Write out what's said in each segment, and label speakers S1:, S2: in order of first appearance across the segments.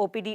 S1: OPD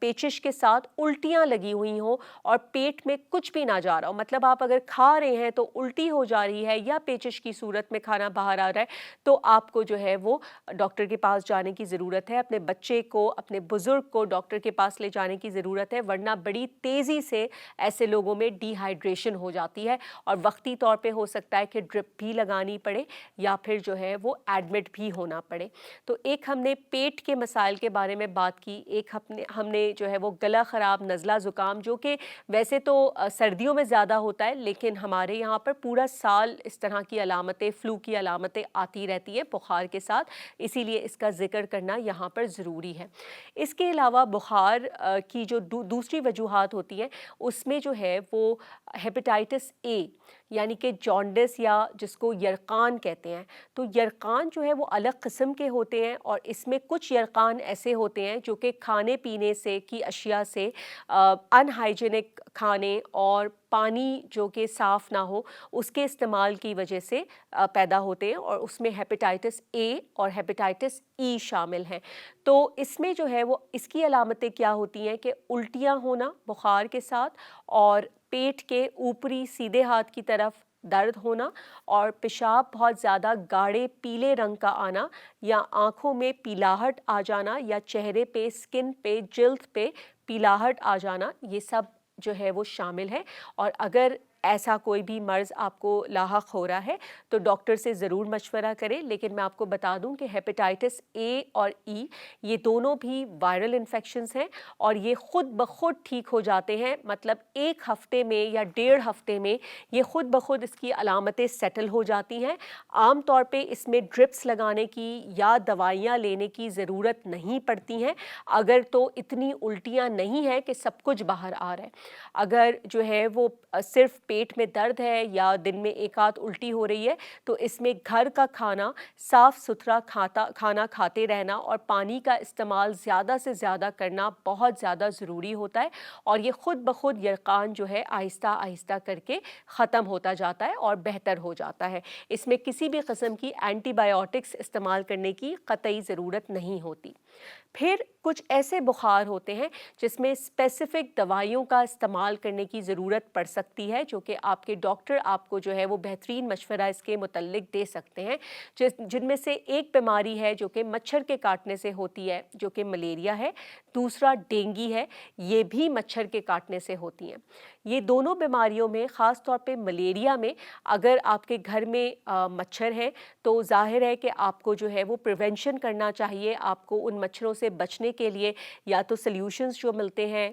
S1: پیچش کے ساتھ الٹیاں لگی ہوئی ہوں اور پیٹ میں کچھ بھی نہ جا رہا ہو، مطلب آپ اگر کھا رہے ہیں تو الٹی ہو جا رہی ہے یا پیچش کی صورت میں کھانا باہر آ رہا ہے، تو آپ کو جو ہے وہ ڈاکٹر کے پاس جانے کی ضرورت ہے. اپنے بچے کو، اپنے بزرگ کو ڈاکٹر کے پاس لے جانے کی ضرورت ہے، ورنہ بڑی تیزی سے ایسے لوگوں میں ڈی ہائیڈریشن ہو جاتی ہے اور وقتی طور پہ ہو سکتا ہے کہ ڈرپ بھی لگانی پڑے یا پھر جو ہے وہ ایڈمٹ بھی ہونا پڑے. تو ایک ہم نے پیٹ کے مسائل کے بارے میں بات کی، ایک ہم نے جو ہے وہ گلا خراب، نزلہ زکام، جو کہ ویسے تو سردیوں میں زیادہ ہوتا ہے لیکن ہمارے یہاں پر پورا سال اس طرح کی علامتیں، فلو کی علامتیں آتی رہتی ہیں بخار کے ساتھ، اسی لیے اس کا ذکر کرنا یہاں پر ضروری ہے. اس کے علاوہ بخار کی جو دوسری وجوہات ہوتی ہیں اس میں جو ہے وہ ہیپیٹائٹس اے یعنی کہ جانڈس یا جس کو یرقان کہتے ہیں. تو یرقان جو ہے وہ الگ قسم کے ہوتے ہیں اور اس میں کچھ یرقان ایسے ہوتے ہیں جو کہ کھانے پینے سے کی اشیاء سے، ان ہائیجینک کھانے اور پانی جو کہ صاف نہ ہو اس کے استعمال کی وجہ سے پیدا ہوتے ہیں، اور اس میں ہیپیٹائٹس اے اور ہیپیٹائٹس ای شامل ہیں. تو اس میں جو ہے وہ اس کی علامتیں کیا ہوتی ہیں کہ الٹیاں ہونا بخار کے ساتھ، اور پیٹ کے اوپری سیدھے ہاتھ کی طرف درد ہونا، اور پیشاب بہت زیادہ گاڑھے پیلے رنگ کا آنا، یا آنکھوں میں پیلاہٹ آ جانا، یا چہرے پہ، سکن پہ، جلد پہ پیلاہٹ آ جانا، یہ سب جو ہے وہ شامل ہے. اور اگر ایسا کوئی بھی مرض آپ کو لاحق ہو رہا ہے تو ڈاکٹر سے ضرور مشورہ کریں. لیکن میں آپ کو بتا دوں کہ ہیپیٹائٹس اے اور ای یہ دونوں بھی وائرل انفیکشنز ہیں اور یہ خود بخود ٹھیک ہو جاتے ہیں، مطلب ایک ہفتے میں یا 1.5 ہفتے میں یہ خود بخود اس کی علامتیں سیٹل ہو جاتی ہیں. عام طور پہ اس میں ڈرپس لگانے کی یا دوائیاں لینے کی ضرورت نہیں پڑتی ہیں، اگر تو اتنی الٹیاں نہیں ہیں کہ سب کچھ باہر آ رہا ہے. اگر جو ہے وہ صرف پیٹ میں درد ہے یا دن میں ایک آدھ الٹی ہو رہی ہے تو اس میں گھر کا کھانا، صاف ستھرا کھانا کھاتے رہنا اور پانی کا استعمال زیادہ سے زیادہ کرنا بہت زیادہ ضروری ہوتا ہے، اور یہ خود بخود یرقان جو ہے آہستہ آہستہ کر کے ختم ہوتا جاتا ہے اور بہتر ہو جاتا ہے. اس میں کسی بھی قسم کی اینٹی بائیوٹکس استعمال کرنے کی قطعی ضرورت نہیں ہوتی. پھر کچھ ایسے بخار ہوتے ہیں جس میں اسپیسیفک دوائیوں کا استعمال کرنے کی ضرورت پڑ سکتی ہے، جو کہ آپ کے ڈاکٹر آپ کو جو ہے وہ بہترین مشورہ اس کے متعلق دے سکتے ہیں، جن میں سے ایک بیماری ہے جو کہ مچھر کے کاٹنے سے ہوتی ہے جو کہ ملیریا ہے، دوسرا ڈینگی ہے، یہ بھی مچھر کے کاٹنے سے ہوتی ہیں. یہ دونوں بیماریوں میں، خاص طور پہ ملیریا میں، اگر آپ کے گھر میں مچھر ہیں تو ظاہر ہے کہ آپ کو جو ہے وہ پریونشن کرنا چاہیے. آپ کو ان مچھروں سے بچنے کے لیے یا تو سلیوشنز جو ملتے ہیں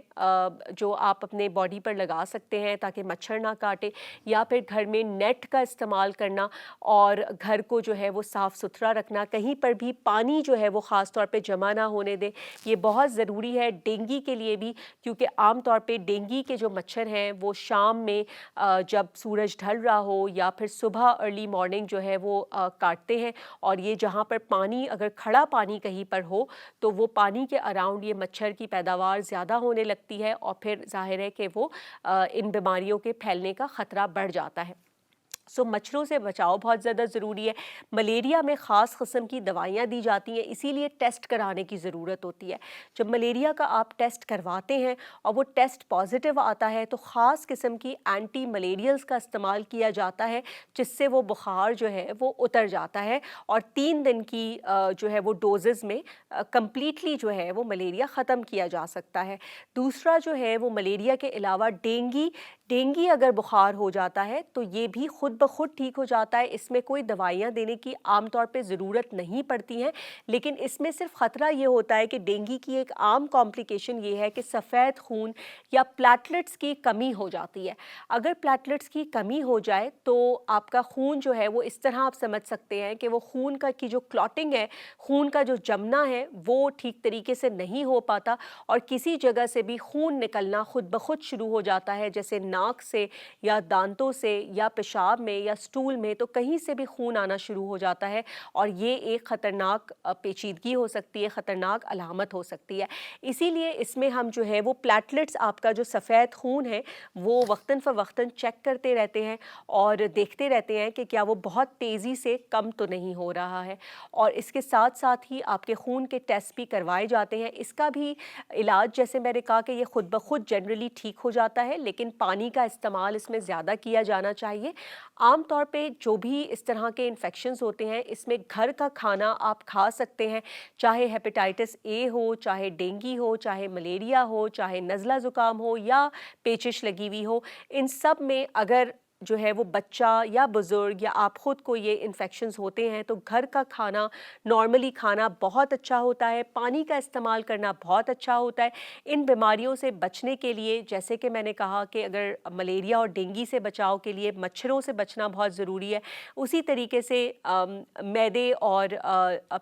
S1: جو آپ اپنے باڈی پر لگا سکتے ہیں تاکہ مچھر نہ کاٹے، یا پھر گھر میں نیٹ کا استعمال کرنا اور گھر کو جو ہے وہ صاف ستھرا رکھنا، کہیں پر بھی پانی جو ہے وہ خاص طور پہ جمع نہ ہونے دیں. یہ بہت ضروری ہے ڈینگی کے لیے بھی، کیونکہ عام طور پہ ڈینگی کے جو مچھر ہیں وہ شام میں جب سورج ڈھل رہا ہو یا پھر صبح ارلی مارننگ جو ہے وہ کاٹتے ہیں، اور یہ جہاں پر پانی، اگر کھڑا پانی کہیں پر ہو تو وہ پانی کے اراؤنڈ یہ مچھر کی پیداوار زیادہ ہونے لگتی ہے اور پھر ظاہر ہے کہ وہ ان بیماریوں کے پھیلنے کا خطرہ بڑھ جاتا ہے. سو مچھروں سے بچاؤ بہت زیادہ ضروری ہے. ملیریا میں خاص قسم کی دوائیاں دی جاتی ہیں، اسی لیے ٹیسٹ کرانے کی ضرورت ہوتی ہے. جب ملیریا کا آپ ٹیسٹ کرواتے ہیں اور وہ ٹیسٹ پازیٹیو آتا ہے تو خاص قسم کی اینٹی ملیریلز کا استعمال کیا جاتا ہے، جس سے وہ بخار جو ہے وہ اتر جاتا ہے اور 3 دن کی جو ہے وہ ڈوزز میں کمپلیٹلی جو ہے وہ ملیریا ختم کیا جا سکتا ہے. دوسرا جو ہے وہ ملیریا کے علاوہ ڈینگی اگر بخار ہو جاتا ہے تو یہ بھی خود بخود ٹھیک ہو جاتا ہے. اس میں کوئی دوائیاں دینے کی عام طور پہ ضرورت نہیں پڑتی ہیں، لیکن اس میں صرف خطرہ یہ ہوتا ہے کہ ڈینگی کی ایک عام کمپلیکیشن یہ ہے کہ سفید خون یا پلیٹلیٹس کی کمی ہو جاتی ہے. اگر پلیٹلیٹس کی کمی ہو جائے تو آپ کا خون جو ہے وہ اس طرح آپ سمجھ سکتے ہیں کہ وہ خون کی جو کلاٹنگ ہے، خون کا جو جمنا ہے وہ ٹھیک طریقے سے نہیں ہو پاتا اور کسی جگہ سے بھی خون نکلنا خود بخود شروع ہو جاتا ہے، جیسے ناک سے یا دانتوں سے یا پیشاب میں یا اسٹول میں تو کہیں سے بھی خون آنا شروع ہو جاتا ہے اور یہ ایک خطرناک پیچیدگی ہو سکتی ہے، خطرناک علامت ہو سکتی ہے۔ اسی لیے اس میں ہم جو ہے وہ پلیٹلیٹس، آپ کا جو سفید خون ہے وہ وقتاً فوقتاً چیک کرتے رہتے ہیں اور دیکھتے رہتے ہیں کہ کیا وہ بہت تیزی سے کم تو نہیں ہو رہا ہے، اور اس کے ساتھ ساتھ ہی آپ کے خون کے ٹیسٹ بھی کروائے جاتے ہیں۔ اس کا بھی علاج جیسے میں نے کہا کہ یہ خود بخود جنرلی ٹھیک ہو جاتا ہے، لیکن پانی کا استعمال اس میں زیادہ کیا جانا چاہیے۔ عام طور پہ جو بھی اس طرح کے انفیکشنز ہوتے ہیں اس میں گھر کا کھانا آپ کھا سکتے ہیں، چاہے ہیپیٹائٹس اے ہو، چاہے ڈینگی ہو، چاہے ملیریا ہو، چاہے نزلہ زکام ہو یا پیچش لگی ہوئی ہو۔ ان سب میں اگر جو ہے وہ بچہ یا بزرگ یا آپ خود کو یہ انفیکشنز ہوتے ہیں تو گھر کا کھانا نارملی کھانا بہت اچھا ہوتا ہے، پانی کا استعمال کرنا بہت اچھا ہوتا ہے۔ ان بیماریوں سے بچنے کے لیے جیسے کہ میں نے کہا کہ اگر ملیریا اور ڈینگی سے بچاؤ کے لیے مچھروں سے بچنا بہت ضروری ہے، اسی طریقے سے معدے اور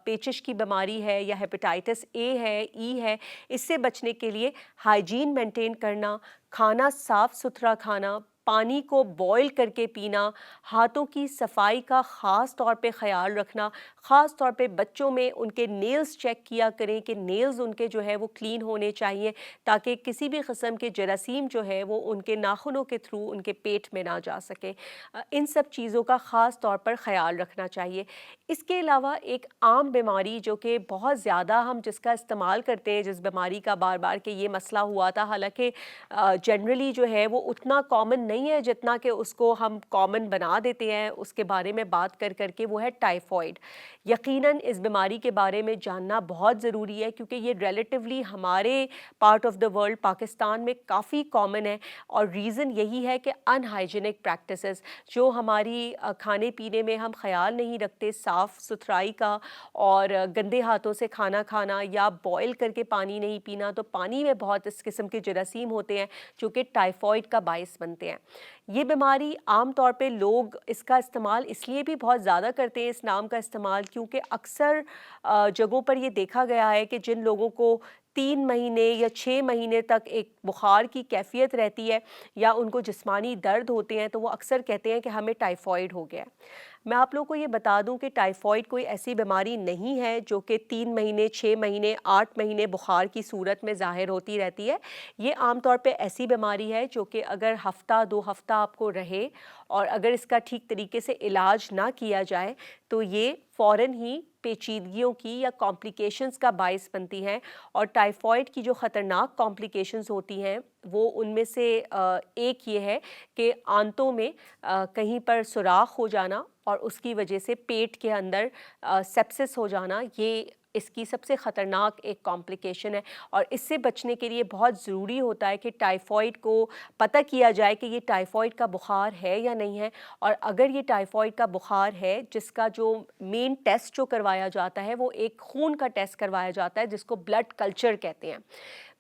S1: پیچش کی بیماری ہے یا ہیپیٹائٹس اے ہے، ای ہے، اس سے بچنے کے لیے ہائیجین مینٹین کرنا، کھانا صاف ستھرا کھانا، پانی کو بوائل کر کے پینا، ہاتھوں کی صفائی کا خاص طور پہ خیال رکھنا، خاص طور پہ بچوں میں ان کے نیلز چیک کیا کریں کہ نیلز ان کے جو ہے وہ کلین ہونے چاہیے تاکہ کسی بھی قسم کے جراثیم جو ہے وہ ان کے ناخنوں کے تھرو ان کے پیٹ میں نہ جا سکے۔ ان سب چیزوں کا خاص طور پر خیال رکھنا چاہیے۔ اس کے علاوہ ایک عام بیماری جو کہ بہت زیادہ ہم جس کا استعمال کرتے ہیں، جس بیماری کا بار بار کہ یہ مسئلہ ہوا تھا، حالانکہ جنرلی جو ہے وہ اتنا کامن نہیں ہے جتنا کہ اس کو ہم کامن بنا دیتے ہیں اس کے بارے میں بات کر کر کے، وہ ہے ٹائیفائڈ۔ یقیناً اس بیماری کے بارے میں جاننا بہت ضروری ہے کیونکہ یہ ریلیٹیولی ہمارے part of the world Pakistan میں کافی کامن ہے، اور ریزن یہی ہے کہ ان ہائیجینک پریکٹسز جو ہماری کھانے پینے میں ہم خیال نہیں رکھتے صاف ستھرائی کا، اور گندے ہاتھوں سے کھانا کھانا یا بوائل کر کے پانی نہیں پینا، تو پانی میں بہت اس قسم کے جراثیم ہوتے ہیں جو کہ ٹائیفائڈ کا باعث بنتے ہیں۔ یہ بیماری عام طور پہ لوگ اس کا استعمال اس لیے بھی بہت زیادہ کرتے ہیں، اس نام کا استعمال، کیونکہ اکثر جگہوں پر یہ دیکھا گیا ہے کہ جن لوگوں کو 3 مہینے یا 6 مہینے تک ایک بخار کی کیفیت رہتی ہے یا ان کو جسمانی درد ہوتے ہیں تو وہ اکثر کہتے ہیں کہ ہمیں ٹائیفائڈ ہو گیا ہے۔ میں آپ لوگوں کو یہ بتا دوں کہ ٹائیفائڈ کوئی ایسی بیماری نہیں ہے جو کہ 3 مہینے، 6 مہینے، 8 مہینے بخار کی صورت میں ظاہر ہوتی رہتی ہے۔ یہ عام طور پہ ایسی بیماری ہے جو کہ اگر ہفتہ 2 ہفتہ آپ کو رہے اور اگر اس کا ٹھیک طریقے سے علاج نہ کیا جائے تو یہ فوراً ہی پیچیدگیوں کی یا کمپلیکیشنز کا باعث بنتی ہیں، اور ٹائیفائڈ کی جو خطرناک کمپلیکیشنز ہوتی ہیں وہ ان میں سے ایک یہ ہے کہ آنتوں میں کہیں پر سوراخ ہو جانا اور اس کی وجہ سے پیٹ کے اندر سیپسس ہو جانا، یہ اس کی سب سے خطرناک ایک کمپلیکیشن ہے، اور اس سے بچنے کے لیے بہت ضروری ہوتا ہے کہ ٹائیفائڈ کو پتہ کیا جائے کہ یہ ٹائیفائڈ کا بخار ہے یا نہیں ہے، اور اگر یہ ٹائیفائڈ کا بخار ہے جس کا جو مین ٹیسٹ جو کروایا جاتا ہے وہ ایک خون کا ٹیسٹ کروایا جاتا ہے جس کو بلڈ کلچر کہتے ہیں۔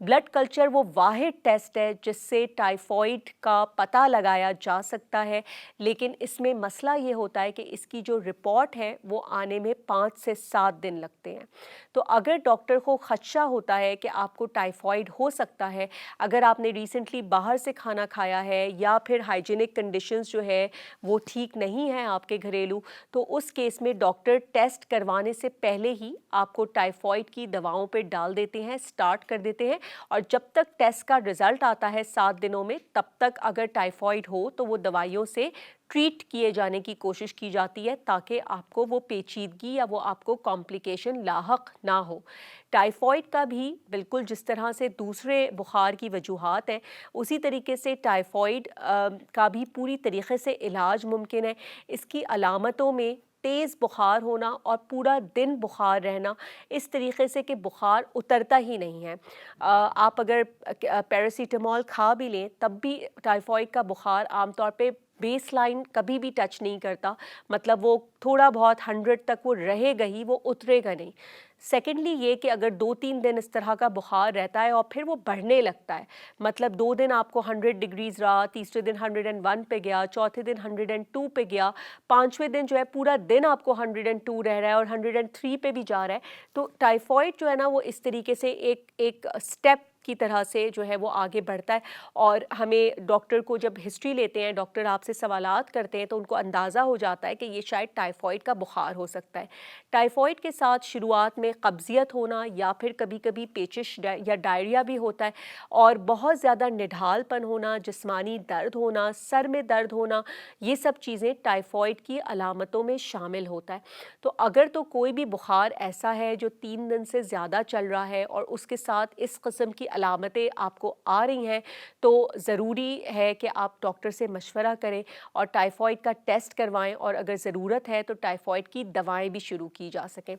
S1: بلڈ کلچر وہ واحد ٹیسٹ ہے جس سے ٹائیفائڈ کا پتہ لگایا جا سکتا ہے، لیکن اس میں مسئلہ یہ ہوتا ہے کہ اس کی جو رپورٹ ہے وہ آنے میں 5 سے 7 دن لگتے ہیں۔ تو اگر ڈاکٹر کو خدشہ ہوتا ہے کہ آپ کو ٹائیفائڈ ہو سکتا ہے، اگر آپ نے ریسنٹلی باہر سے کھانا کھایا ہے یا پھر ہائیجینک کنڈیشنز جو ہے وہ ٹھیک نہیں ہیں آپ کے گھریلو، تو اس کیس میں ڈاکٹر ٹیسٹ کروانے سے پہلے ہی آپ کو ٹائیفائڈ کی دواؤں پہ ڈال دیتے ہیں، سٹارٹ کر دیتے ہیں، اور جب تک ٹیسٹ کا رزلٹ آتا ہے 7 دنوں میں، تب تک اگر ٹائیفائڈ ہو تو وہ دوائیوں سے ٹریٹ کیے جانے کی کوشش کی جاتی ہے تاکہ آپ کو وہ پیچیدگی یا وہ آپ کو کمپلیکیشن لاحق نہ ہو۔ ٹائیفائڈ کا بھی بالکل جس طرح سے دوسرے بخار کی وجوہات ہیں اسی طریقے سے ٹائیفائڈ کا بھی پوری طریقے سے علاج ممکن ہے۔ اس کی علامتوں میں تیز بخار ہونا اور پورا دن بخار رہنا، اس طریقے سے کہ بخار اترتا ہی نہیں ہے۔ آپ اگر پیراسیٹامول کھا بھی لیں تب بھی ٹائیفائڈ کا بخار عام طور پہ بیس لائن کبھی بھی ٹچ نہیں کرتا، مطلب وہ تھوڑا بہت 100 تک وہ رہے گا ہی، وہ اترے گا نہیں۔ سیکنڈلی یہ کہ اگر 2-3 دن اس طرح کا بخار رہتا ہے اور پھر وہ بڑھنے لگتا ہے، مطلب 2 دن آپ کو 100 ڈگریز رہا، تیسرے دن 101 پہ گیا، چوتھے دن 102 پہ گیا، 5ویں دن جو ہے پورا دن آپ کو 102 رہ رہا ہے اور 103 پہ بھی جا رہا ہے، تو ٹائیفائڈ جو ہے نا وہ اس طریقے سے ایک سٹیپ کی طرح سے جو ہے وہ آگے بڑھتا ہے، اور ہمیں ڈاکٹر کو جب ہسٹری لیتے ہیں، ڈاکٹر آپ سے سوالات کرتے ہیں تو ان کو اندازہ ہو جاتا ہے کہ یہ شاید ٹائیفائڈ کا بخار ہو سکتا ہے۔ ٹائیفائڈ کے ساتھ شروعات میں قبضیت ہونا یا پھر کبھی کبھی پیچش یا ڈائریا بھی ہوتا ہے، اور بہت زیادہ نڈھال پن ہونا، جسمانی درد ہونا، سر میں درد ہونا، یہ سب چیزیں ٹائیفائڈ کی علامتوں میں شامل ہوتا ہے۔ تو اگر تو کوئی بھی بخار ایسا ہے جو 3 دن سے زیادہ چل رہا ہے اور اس کے ساتھ اس قسم کی علامتیں آپ کو آ رہی ہیں، تو ضروری ہے کہ آپ ڈاکٹر سے مشورہ کریں اور ٹائیفائڈ کا ٹیسٹ کروائیں، اور اگر ضرورت ہے تو ٹائیفائڈ کی دوائیں بھی شروع کی جا سکیں۔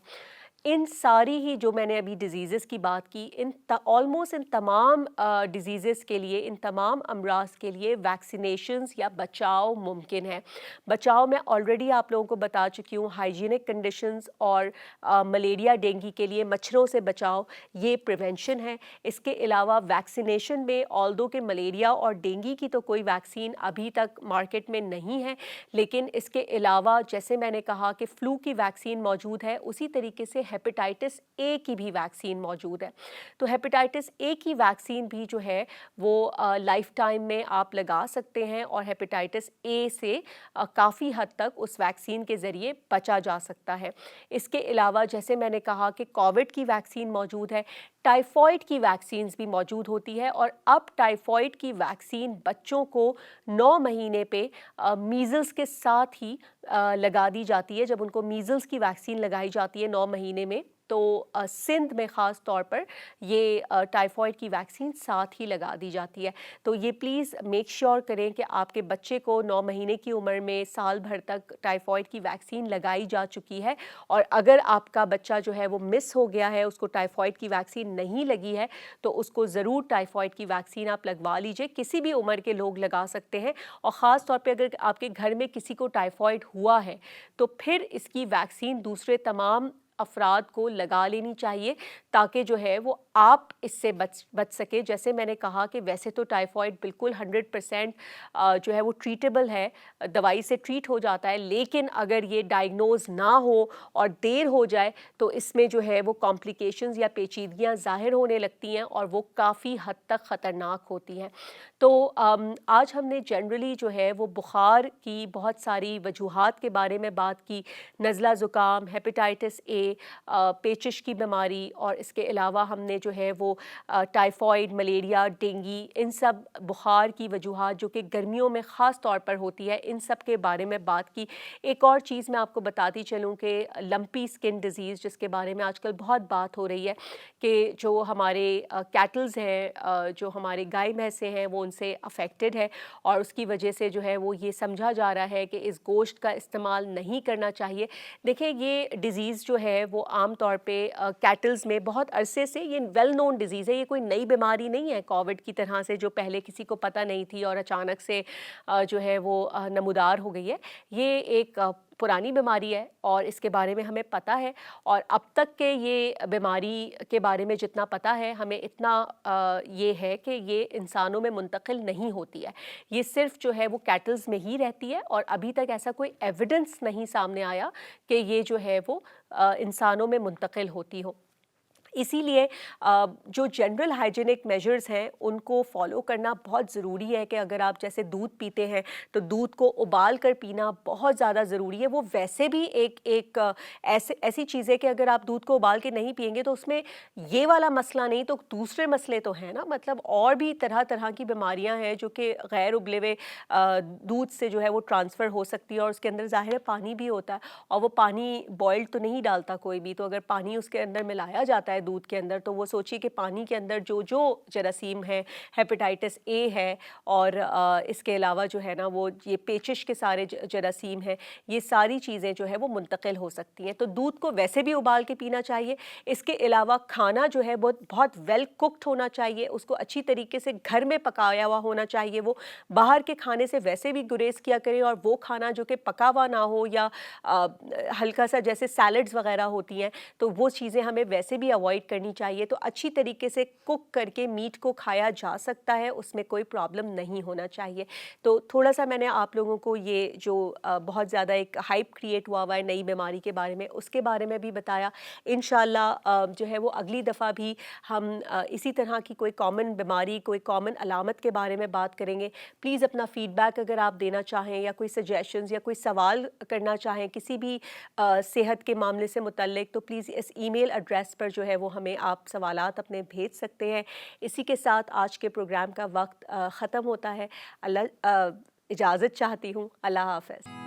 S1: ان ساری ہی جو میں نے ابھی ڈیزیزز کی بات کی، آلموسٹ ان تمام ڈیزیزز کے لیے، ان تمام امراض کے لیے ویکسینیشنز یا بچاؤ ممکن ہے۔ بچاؤ میں آلریڈی آپ لوگوں کو بتا چکی ہوں، ہائیجینک کنڈیشنز اور ملیریا ڈینگی کے لیے مچھروں سے بچاؤ، یہ پریونشن ہے۔ اس کے علاوہ ویکسینیشن میں آلدو کہ ملیریا اور ڈینگی کی تو کوئی ویکسین ابھی تک مارکیٹ میں نہیں ہے، لیکن اس کے علاوہ جیسے میں نے کہا کہ فلو کی ویکسین موجود ہے، اسی طریقے سے ہیپیٹائٹس اے کی بھی ویکسین موجود ہے۔ تو ہیپیٹائٹس اے کی ویکسین بھی جو ہے وہ لائف ٹائم میں آپ لگا سکتے ہیں، اور ہیپیٹائٹس اے سے کافی حد تک اس ویکسین کے ذریعے بچا جا سکتا ہے۔ اس کے علاوہ جیسے میں نے کہا کہ کووڈ کی ویکسین موجود ہے، ٹائیفائڈ کی ویکسینز بھی موجود ہوتی ہے، اور اب ٹائیفائڈ کی ویکسین بچوں کو 9 مہینے پہ میزلز کے ساتھ ہی لگا دی جاتی ہے۔ جب ان کو میزلز کی ویکسین لگائی جاتی ہے 9 مہینے میں، تو سندھ میں خاص طور پر یہ ٹائیفائڈ کی ویکسین ساتھ ہی لگا دی جاتی ہے۔ تو یہ پلیز میک شیور کریں کہ آپ کے بچے کو 9 مہینے کی عمر میں سال بھر تک ٹائیفائڈ کی ویکسین لگائی جا چکی ہے، اور اگر آپ کا بچہ جو ہے وہ مس ہو گیا ہے، اس کو ٹائیفائڈ کی ویکسین نہیں لگی ہے، تو اس کو ضرور ٹائیفائڈ کی ویکسین آپ لگوا لیجئے۔ کسی بھی عمر کے لوگ لگا سکتے ہیں، اور خاص طور پہ اگر آپ کے گھر میں کسی کو ٹائیفائڈ ہوا ہے تو پھر اس کی ویکسین دوسرے تمام افراد کو لگا لینی چاہیے، تاکہ جو ہے وہ آپ اس سے بچ سکے۔ جیسے میں نے کہا کہ ویسے تو ٹائیفائڈ بالکل 100% جو ہے وہ ٹریٹیبل ہے، دوائی سے ٹریٹ ہو جاتا ہے، لیکن اگر یہ ڈائگنوز نہ ہو اور دیر ہو جائے تو اس میں جو ہے وہ کمپلیکیشنز یا پیچیدگیاں ظاہر ہونے لگتی ہیں، اور وہ کافی حد تک خطرناک ہوتی ہیں۔ تو آج ہم نے جنرلی جو ہے وہ بخار کی بہت ساری وجوہات کے بارے میں بات کی، نزلہ زکام، ہیپیٹائٹس اے، پیچش کی بیماری، اور اس کے علاوہ ہم نے جو ہے وہ ٹائیفائڈ، ملیریا، ڈینگی، ان سب بخار کی وجوہات جو کہ گرمیوں میں خاص طور پر ہوتی ہے، ان سب کے بارے میں بات کی۔ ایک اور چیز میں آپ کو بتاتی چلوں کہ لمپی سکن ڈیزیز، جس کے بارے میں آج کل بہت بات ہو رہی ہے، کہ جو ہمارے کیٹلز ہیں، جو ہمارے گائے بھینسیں ہیں، وہ ان سے افیکٹڈ ہے، اور اس کی وجہ سے جو ہے وہ یہ سمجھا جا رہا ہے کہ اس گوشت کا استعمال نہیں کرنا چاہیے۔ دیکھیں، یہ ڈیزیز جو ہے وہ عام طور پہ کیٹلز میں بہت عرصے سے، یہ ویل نون ڈیزیز ہے، یہ کوئی نئی بیماری نہیں ہے کووڈ کی طرح سے جو پہلے کسی کو پتہ نہیں تھی اور اچانک سے جو ہے وہ نمودار ہو گئی ہے۔ یہ ایک پرانی بیماری ہے، اور اس کے بارے میں ہمیں پتہ ہے، اور اب تک کے یہ بیماری کے بارے میں جتنا پتہ ہے ہمیں اتنا یہ ہے کہ یہ انسانوں میں منتقل نہیں ہوتی ہے، یہ صرف جو ہے وہ کیٹلز میں ہی رہتی ہے، اور ابھی تک ایسا کوئی ایویڈنس نہیں سامنے آیا کہ یہ جو ہے وہ انسانوں میں منتقل ہوتی ہو۔ اسی لیے جو جنرل ہائیجینک میجرز ہیں ان کو فالو کرنا بہت ضروری ہے، کہ اگر آپ جیسے دودھ پیتے ہیں تو دودھ کو ابال کر پینا بہت زیادہ ضروری ہے۔ وہ ویسے بھی ایک ایسی چیز ہے کہ اگر آپ دودھ کو ابال کے نہیں پئیں گے تو اس میں یہ والا مسئلہ نہیں تو دوسرے مسئلے تو ہیں نا، مطلب اور بھی طرح طرح کی بیماریاں ہیں جو کہ غیر ابلے ہوئے دودھ سے جو ہے وہ ٹرانسفر ہو سکتی ہے، اور اس کے اندر ظاہر ہے پانی بھی ہوتا ہے، اور وہ پانی بوائلڈ تو نہیں ڈالتا کوئی بھی، تو اگر پانی اس کے اندر ملایا جاتا ہے دودھ کے اندر تو وہ سوچیے کہ پانی کے اندر جو جراثیم ہے، ہیپیٹائٹس اے ہے، اور اس کے علاوہ جو ہے نا وہ یہ پیچش کے سارے جراثیم ہیں، یہ ساری چیزیں جو ہے وہ منتقل ہو سکتی ہیں۔ تو دودھ کو ویسے بھی ابال کے پینا چاہیے۔ اس کے علاوہ کھانا جو ہے بہت ویل کوکڈ ہونا چاہیے، اس کو اچھی طریقے سے گھر میں پکایا ہوا ہونا چاہیے۔ وہ باہر کے کھانے سے ویسے بھی گریز کیا کریں، اور وہ کھانا جو کہ پکا ہوا نہ ہو یا ہلکا سا جیسے سیلڈز وغیرہ ہوتی ہیں تو وہ چیزیں ہمیں ویسے بھی اوائڈ اوائڈ کرنی چاہیے. تو اچھی طریقے سے کوک کر کے میٹ کو کھایا جا سکتا ہے, اس میں کوئی پرابلم نہیں ہونا چاہیے. تو تھوڑا سا میں نے آپ لوگوں کو یہ جو بہت زیادہ ایک ہائپ کریٹ ہوا ہوا ہے نئی بیماری کے بارے میں, اس کے بارے میں بھی بتایا. انشاءاللہ جو ہے وہ اگلی دفعہ بھی ہم اسی طرح کی کوئی کامن بیماری, کوئی کامن علامت کے بارے میں بات کریں گے. پلیز اپنا فیڈ بیک اگر آپ دینا چاہیں یا کوئی سجیشنز یا کوئی سوال کرنا چاہیں کسی بھی صحت کے معاملے سے متعلق, تو please us E mail address پر جو ہے وہ ہمیں آپ سوالات اپنے بھیج سکتے ہیں. اسی کے ساتھ آج کے پروگرام کا وقت ختم ہوتا ہے. اللہ اجازت چاہتی ہوں. اللہ حافظ.